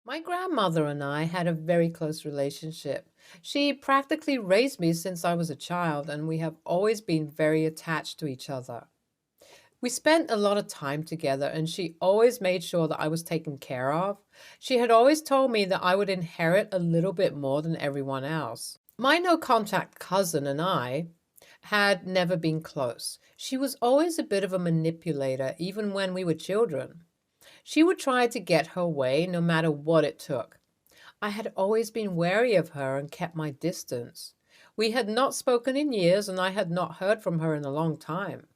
My grandmother and I had a very close relationship. She practically raised me since I was a child, and we have always been very attached to each other. We spent a lot of time together, and she always made sure that I was taken care of. She had always told me that I would inherit a little bit more than everyone else. My no contact cousin and I had never been close. She was always a bit of a manipulator, even when we were children. She would try to get her way no matter what it took. I had always been wary of her and kept my distance. We had not spoken in years, and I had not heard from her in a long time.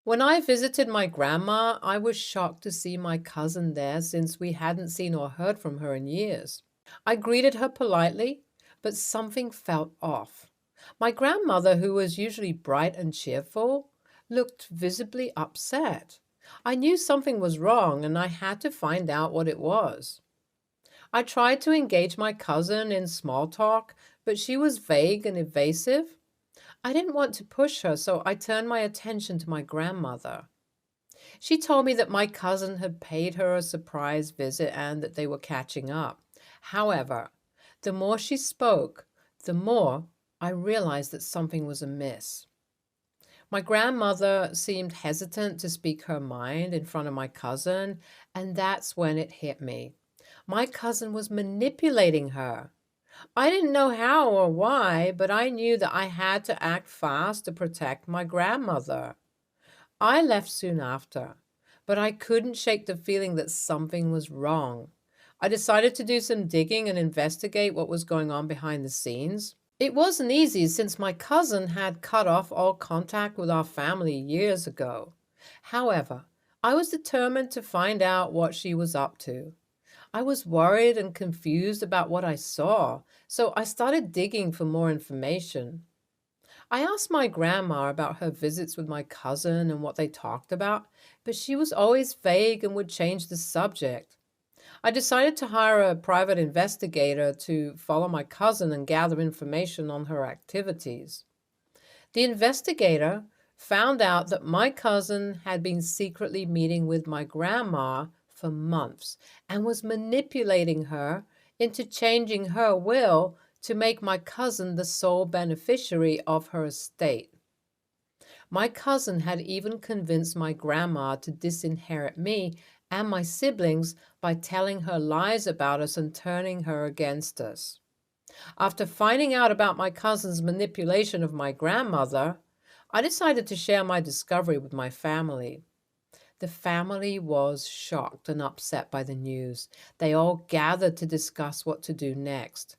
When I visited my grandma, I was shocked to see my cousin there since we hadn't seen or heard from her in years. I greeted her politely, but something felt off. My grandmother, who was usually bright and cheerful, looked visibly upset. I knew something was wrong, and I had to find out what it was. I tried to engage my cousin in small talk, but she was vague and evasive. I didn't want to push her, so I turned my attention to my grandmother. She told me that my cousin had paid her a surprise visit and that they were catching up. However, the more she spoke, the more I realized that something was amiss. My grandmother seemed hesitant to speak her mind in front of my cousin, and that's when it hit me. My cousin was manipulating her. I didn't know how or why, but I knew that I had to act fast to protect my grandmother. I left soon after, but I couldn't shake the feeling that something was wrong. I decided to do some digging and investigate what was going on behind the scenes. It wasn't easy since my cousin had cut off all contact with our family years ago. However, I was determined to find out what she was up to. I was worried and confused about what I saw, so I started digging for more information. I asked my grandma about her visits with my cousin and what they talked about, but she was always vague and would change the subject. I decided to hire a private investigator to follow my cousin and gather information on her activities. The investigator found out that my cousin had been secretly meeting with my grandma for months and was manipulating her into changing her will to make my cousin the sole beneficiary of her estate. My cousin had even convinced my grandma to disinherit me and my siblings by telling her lies about us and turning her against us. After finding out about my cousin's manipulation of my grandmother, I decided to share my discovery with my family. The family was shocked and upset by the news. They all gathered to discuss what to do next.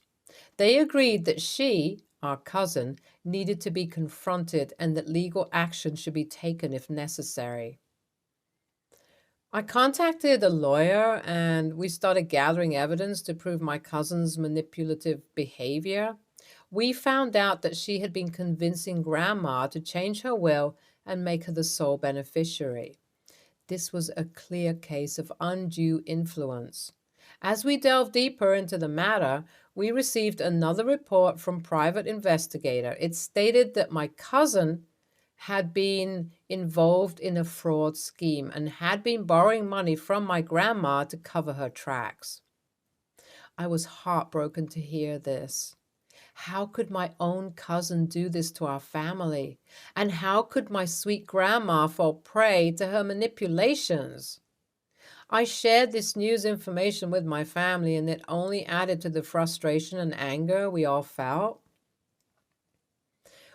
They agreed that she, our cousin, needed to be confronted and that legal action should be taken if necessary. I contacted a lawyer and we started gathering evidence to prove my cousin's manipulative behavior. We found out that she had been convincing Grandma to change her will and make her the sole beneficiary. This was a clear case of undue influence. As we delved deeper into the matter, we received another report from private investigator. It stated that my cousin had been involved in a fraud scheme and had been borrowing money from my grandma to cover her tracks. I was heartbroken to hear this. How could my own cousin do this to our family? And how could my sweet grandma fall prey to her manipulations? I shared this news information with my family, and it only added to the frustration and anger we all felt.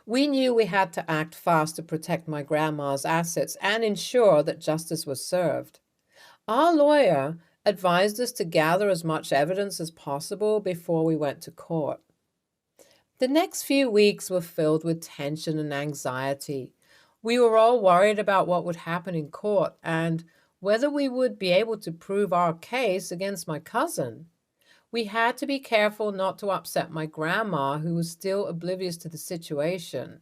We knew we had to act fast to protect my grandma's assets and ensure that justice was served. Our lawyer advised us to gather as much evidence as possible before we went to court. The next few weeks were filled with tension and anxiety. We were all worried about what would happen in court and whether we would be able to prove our case against my cousin. We had to be careful not to upset my grandma, who was still oblivious to the situation.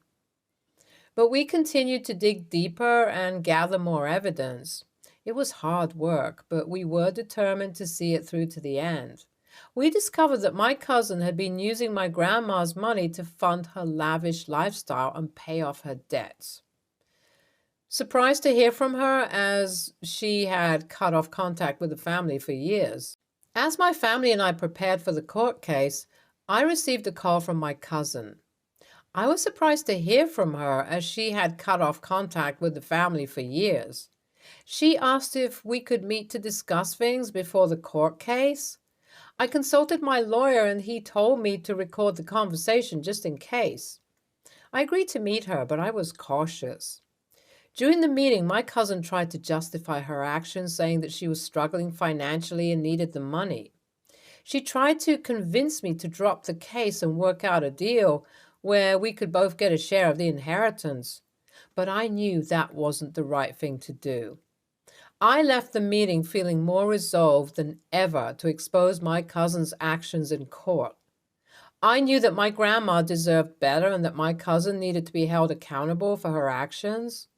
But we continued to dig deeper and gather more evidence. It was hard work, but we were determined to see it through to the end. We discovered that my cousin had been using my grandma's money to fund her lavish lifestyle and pay off her debts. Surprised to hear from her, as she had cut off contact with the family for years. As my family and I prepared for the court case, I received a call from my cousin. I was surprised to hear from her as she had cut off contact with the family for years. She asked if we could meet to discuss things before the court case. I consulted my lawyer and he told me to record the conversation just in case. I agreed to meet her, but I was cautious. During the meeting, my cousin tried to justify her actions, saying that she was struggling financially and needed the money. She tried to convince me to drop the case and work out a deal where we could both get a share of the inheritance. But I knew that wasn't the right thing to do. I left the meeting feeling more resolved than ever to expose my cousin's actions in court. I knew that my grandma deserved better and that my cousin needed to be held accountable for her actions.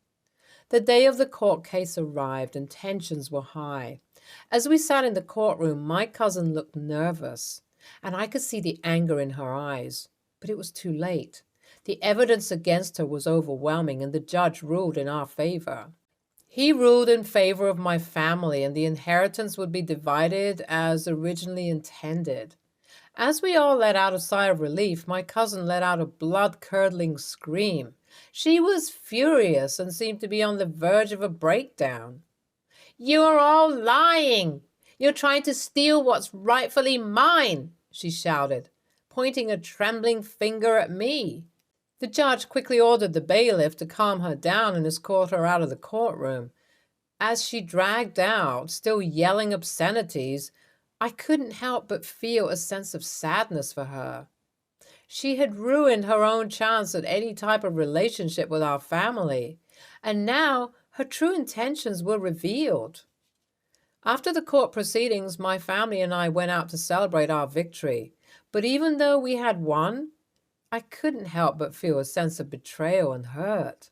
The day of the court case arrived and tensions were high. As we sat in the courtroom, my cousin looked nervous, and I could see the anger in her eyes. But it was too late. The evidence against her was overwhelming, and the judge ruled in our favor. He ruled in favor of my family, and the inheritance would be divided as originally intended. As we all let out a sigh of relief, my cousin let out a blood-curdling scream. She was furious and seemed to be on the verge of a breakdown. "You're all lying! You're trying to steal what's rightfully mine!" she shouted, pointing a trembling finger at me. The judge quickly ordered the bailiff to calm her down and escort her out of the courtroom. As she dragged out, still yelling obscenities, I couldn't help but feel a sense of sadness for her. She had ruined her own chance at any type of relationship with our family, and now her true intentions were revealed. After the court proceedings, my family and I went out to celebrate our victory, but even though we had won, I couldn't help but feel a sense of betrayal and hurt.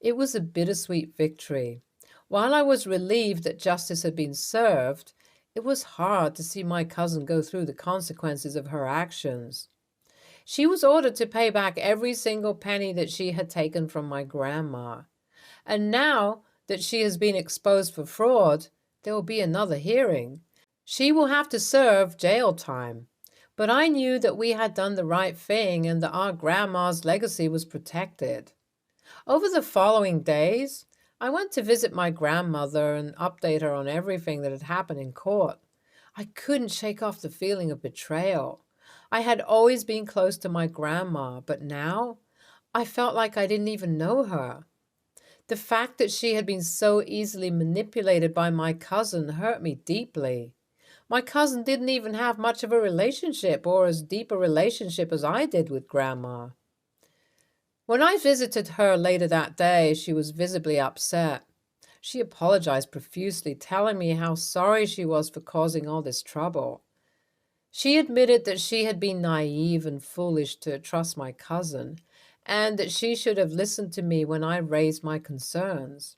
It was a bittersweet victory. While I was relieved that justice had been served, it was hard to see my cousin go through the consequences of her actions. She was ordered to pay back every single penny that she had taken from my grandma. And now that she has been exposed for fraud, there will be another hearing. She will have to serve jail time. But I knew that we had done the right thing and that our grandma's legacy was protected. Over the following days, I went to visit my grandmother and update her on everything that had happened in court. I couldn't shake off the feeling of betrayal. I had always been close to my grandma, but now I felt like I didn't even know her. The fact that she had been so easily manipulated by my cousin hurt me deeply. My cousin didn't even have much of a relationship or as deep a relationship as I did with Grandma. When I visited her later that day, she was visibly upset. She apologized profusely, telling me how sorry she was for causing all this trouble. She admitted that she had been naive and foolish to trust my cousin, and that she should have listened to me when I raised my concerns.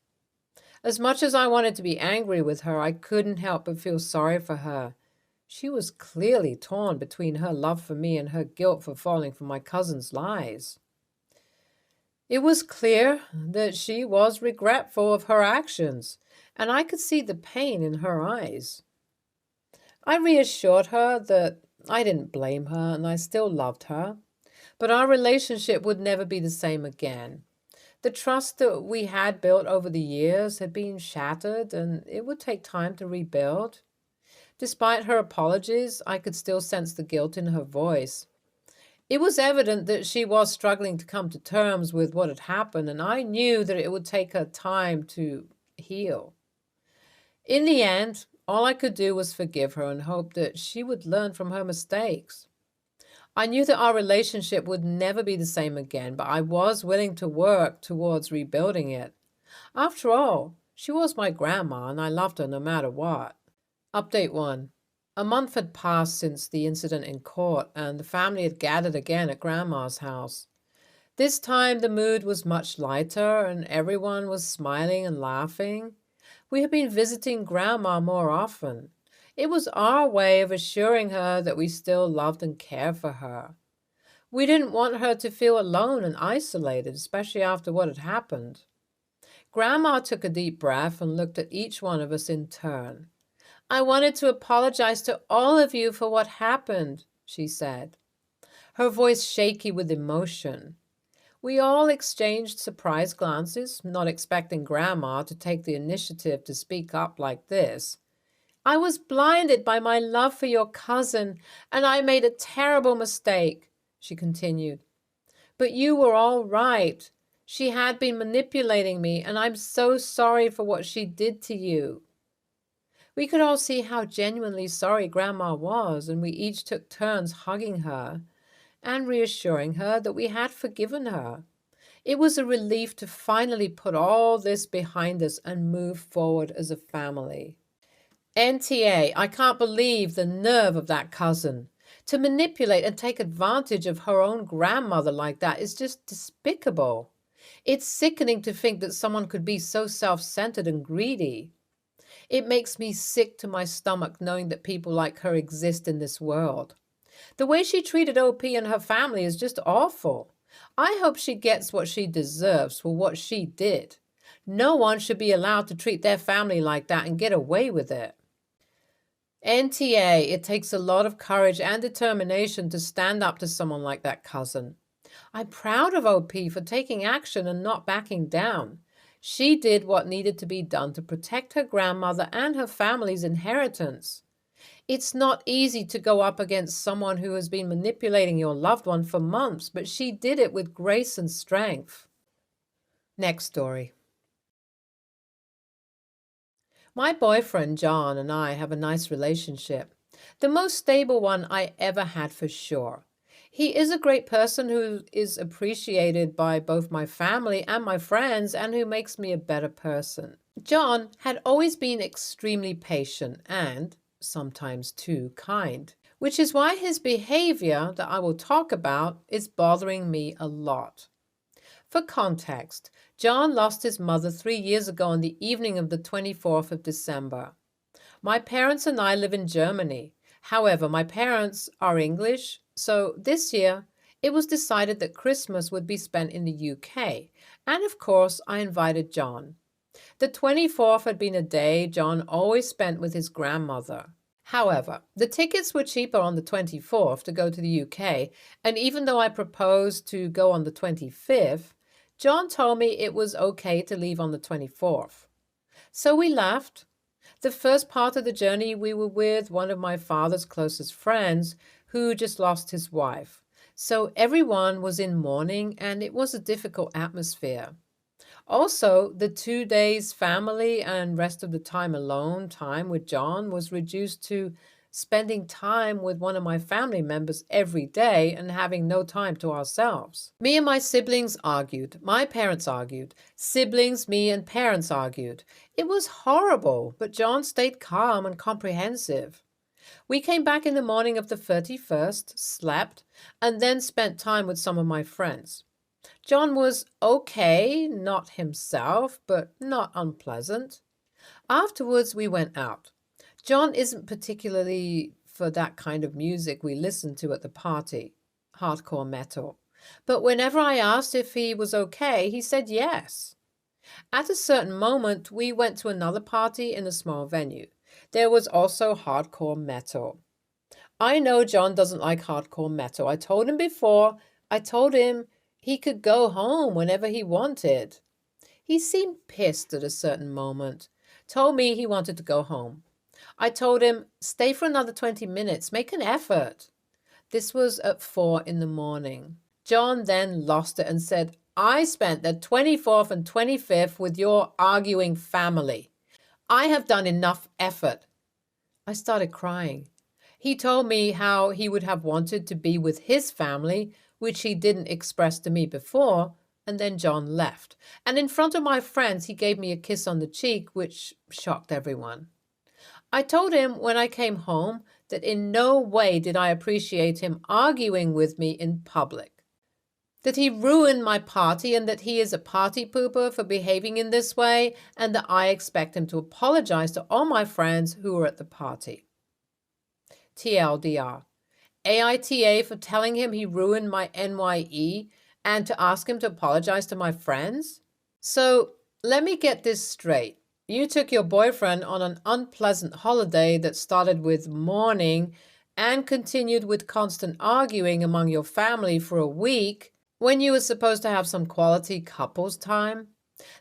As much as I wanted to be angry with her, I couldn't help but feel sorry for her. She was clearly torn between her love for me and her guilt for falling for my cousin's lies. It was clear that she was regretful of her actions, and I could see the pain in her eyes. I reassured her that I didn't blame her and I still loved her, but our relationship would never be the same again. The trust that we had built over the years had been shattered, and it would take time to rebuild. Despite her apologies, I could still sense the guilt in her voice. It was evident that she was struggling to come to terms with what had happened, and I knew that it would take her time to heal. In the end, all I could do was forgive her and hope that she would learn from her mistakes. I knew that our relationship would never be the same again, but I was willing to work towards rebuilding it. After all, she was my grandma and I loved her no matter what. Update 1. A month had passed since the incident in court, and the family had gathered again at Grandma's house. This time the mood was much lighter, and everyone was smiling and laughing. We had been visiting Grandma more often. It was our way of assuring her that we still loved and cared for her. We didn't want her to feel alone and isolated, especially after what had happened. Grandma took a deep breath and looked at each one of us in turn. I wanted to apologize to all of you for what happened, she said, her voice shaky with emotion. We all exchanged surprised glances, not expecting Grandma to take the initiative to speak up like this. I was blinded by my love for your cousin, and I made a terrible mistake, she continued. But you were all right. She had been manipulating me, and I'm so sorry for what she did to you. We could all see how genuinely sorry Grandma was, and we each took turns hugging her and reassuring her that we had forgiven her. It was a relief to finally put all this behind us and move forward as a family. NTA, I can't believe the nerve of that cousin. To manipulate and take advantage of her own grandmother like that is just despicable. It's sickening to think that someone could be so self-centered and greedy. It makes me sick to my stomach knowing that people like her exist in this world. The way she treated OP and her family is just awful. I hope she gets what she deserves for what she did. No one should be allowed to treat their family like that and get away with it. NTA, it takes a lot of courage and determination to stand up to someone like that cousin. I'm proud of OP for taking action and not backing down. She did what needed to be done to protect her grandmother and her family's inheritance. It's not easy to go up against someone who has been manipulating your loved one for months, but she did it with grace and strength. Next story. My boyfriend John and I have a nice relationship. The most stable one I ever had for sure. He is a great person who is appreciated by both my family and my friends and who makes me a better person. John had always been extremely patient and sometimes too kind, which is why his behavior that I will talk about is bothering me a lot. For context, John lost his mother 3 years ago on the evening of the 24th of December. My parents and I live in Germany. However, my parents are English, so this year it was decided that Christmas would be spent in the UK, and of course I invited John. The 24th had been a day John always spent with his grandmother. However, the tickets were cheaper on the 24th to go to the UK, and even though I proposed to go on the 25th, John told me it was okay to leave on the 24th. So we left. The first part of the journey we were with one of my father's closest friends who just lost his wife. So everyone was in mourning and it was a difficult atmosphere. Also, the 2 days family and rest of the time alone time with John was reduced to spending time with one of my family members every day and having no time to ourselves. Me and my siblings argued. My parents argued. Siblings, me, and parents argued. It was horrible, but John stayed calm and comprehensive. We came back in the morning of the 31st, slept, and then spent time with some of my friends. John was okay, not himself, but not unpleasant. Afterwards, we went out. John isn't particularly for that kind of music we listened to at the party, hardcore metal. But whenever I asked if he was okay, he said yes. At a certain moment, we went to another party in a small venue. There was also hardcore metal. I know John doesn't like hardcore metal. I told him before, I told him he could go home whenever he wanted. He seemed pissed at a certain moment, told me he wanted to go home. I told him, stay for another 20 minutes, make an effort. This was at 4 in the morning. John then lost it and said, I spent the 24th and 25th with your arguing family. I have done enough effort. I started crying. He told me how he would have wanted to be with his family, which he didn't express to me before, and then John left. And in front of my friends, he gave me a kiss on the cheek, which shocked everyone. I told him when I came home that in no way did I appreciate him arguing with me in public, that he ruined my party and that he is a party pooper for behaving in this way, and that I expect him to apologize to all my friends who were at the party. TLDR. AITA for telling him he ruined my NYE and to ask him to apologize to my friends? So let me get this straight. You took your boyfriend on an unpleasant holiday that started with mourning and continued with constant arguing among your family for a week when you were supposed to have some quality couples time.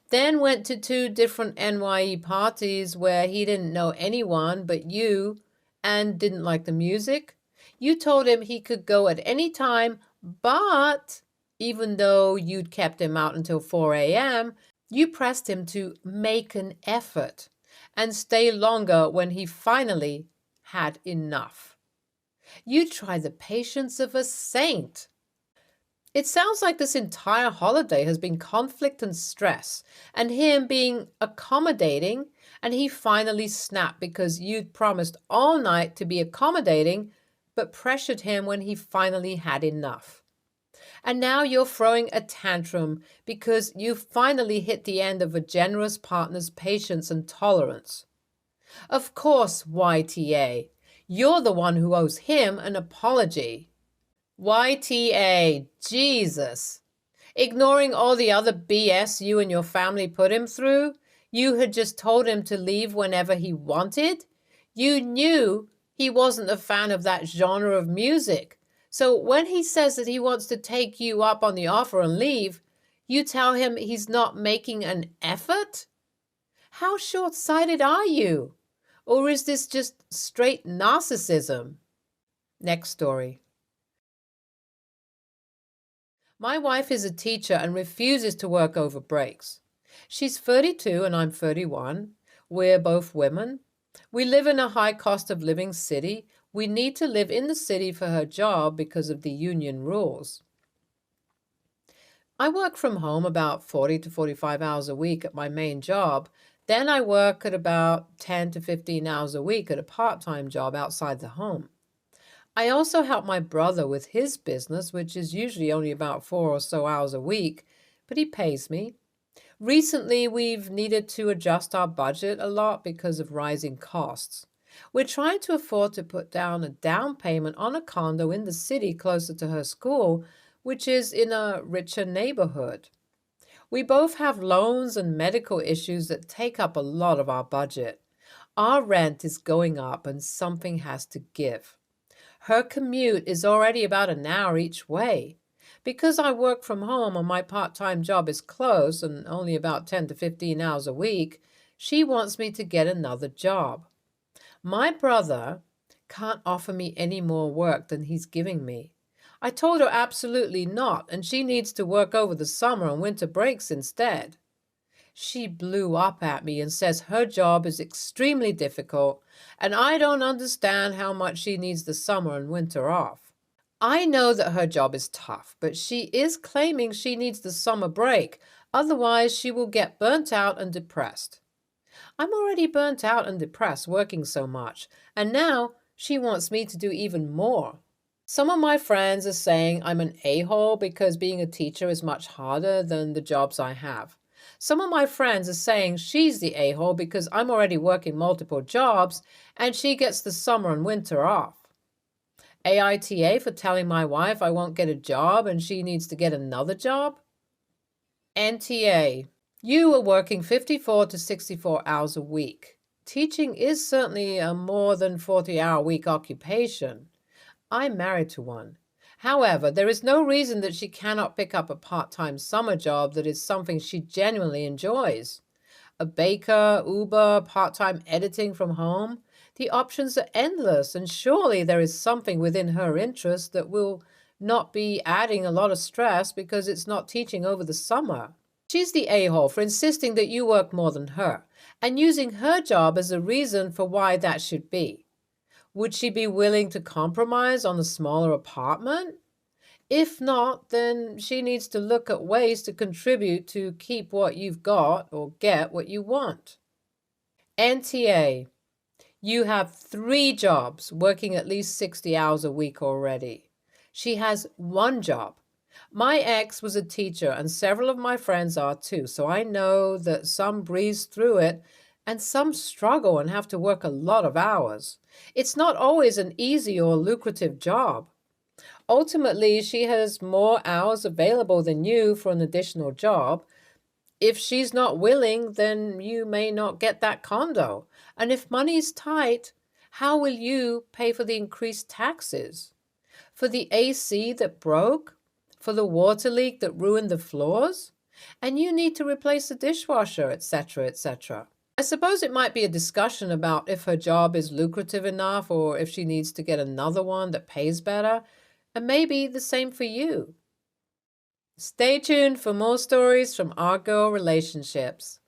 Then went to two different NYE parties where he didn't know anyone but you and didn't like the music. You told him he could go at any time, but even though you'd kept him out until 4 a.m., you pressed him to make an effort and stay longer when he finally had enough. You tried the patience of a saint. It sounds like this entire holiday has been conflict and stress, and him being accommodating, and he finally snapped because you'd promised all night to be accommodating, but pressured him when he finally had enough. And now you're throwing a tantrum because you finally hit the end of a generous partner's patience and tolerance. Of course, YTA, you're the one who owes him an apology. YTA, Jesus. Ignoring all the other BS you and your family put him through, you had just told him to leave whenever he wanted. You knew he wasn't a fan of that genre of music. So when he says that he wants to take you up on the offer and leave, you tell him he's not making an effort? How short-sighted are you? Or is this just straight narcissism? Next story. My wife is a teacher and refuses to work over breaks. She's 32 and I'm 31. We're both women. We live in a high cost of living city. We need to live in the city for her job because of the union rules. I work from home about 40 to 45 hours a week at my main job. Then I work at about 10 to 15 hours a week at a part-time job outside the home. I also help my brother with his business, which is usually only about 4 or so hours a week, but he pays me. Recently, we've needed to adjust our budget a lot because of rising costs. We're trying to afford to put down a down payment on a condo in the city closer to her school, which is in a richer neighborhood. We both have loans and medical issues that take up a lot of our budget. Our rent is going up and something has to give. Her commute is already about an hour each way. Because I work from home and my part-time job is close and only about 10 to 15 hours a week, she wants me to get another job. My brother can't offer me any more work than he's giving me. I told her absolutely not, and she needs to work over the summer and winter breaks instead. She blew up at me and says her job is extremely difficult, and I don't understand how much she needs the summer and winter off. I know that her job is tough, but she is claiming she needs the summer break, otherwise she will get burnt out and depressed. I'm already burnt out and depressed working so much, and now she wants me to do even more. Some of my friends are saying I'm an a-hole because being a teacher is much harder than the jobs I have. Some of my friends are saying she's the a-hole because I'm already working multiple jobs and she gets the summer and winter off. AITA for telling my wife I won't get a job and she needs to get another job. NTA, you are working 54 to 64 hours a week. Teaching is certainly a more than 40-hour week occupation. I'm married to one. However, there is no reason that she cannot pick up a part-time summer job that is something she genuinely enjoys. A baker, Uber, part-time editing from home. The options are endless, and surely there is something within her interest that will not be adding a lot of stress because it's not teaching over the summer. She's the a-hole for insisting that you work more than her, and using her job as a reason for why that should be. Would she be willing to compromise on a smaller apartment? If not, then she needs to look at ways to contribute to keep what you've got or get what you want. NTA, you have 3 jobs working at least 60 hours a week already. She has 1 job. My ex was a teacher and several of my friends are too, so I know that some breeze through it and some struggle and have to work a lot of hours. It's not always an easy or lucrative job. Ultimately, she has more hours available than you for an additional job. If she's not willing, then you may not get that condo. And if money's tight, how will you pay for the increased taxes? For the AC that broke? For the water leak that ruined the floors? And you need to replace the dishwasher, etc., etc. I suppose it might be a discussion about if her job is lucrative enough or if she needs to get another one that pays better, and maybe the same for you. Stay tuned for more stories from our girl relationships.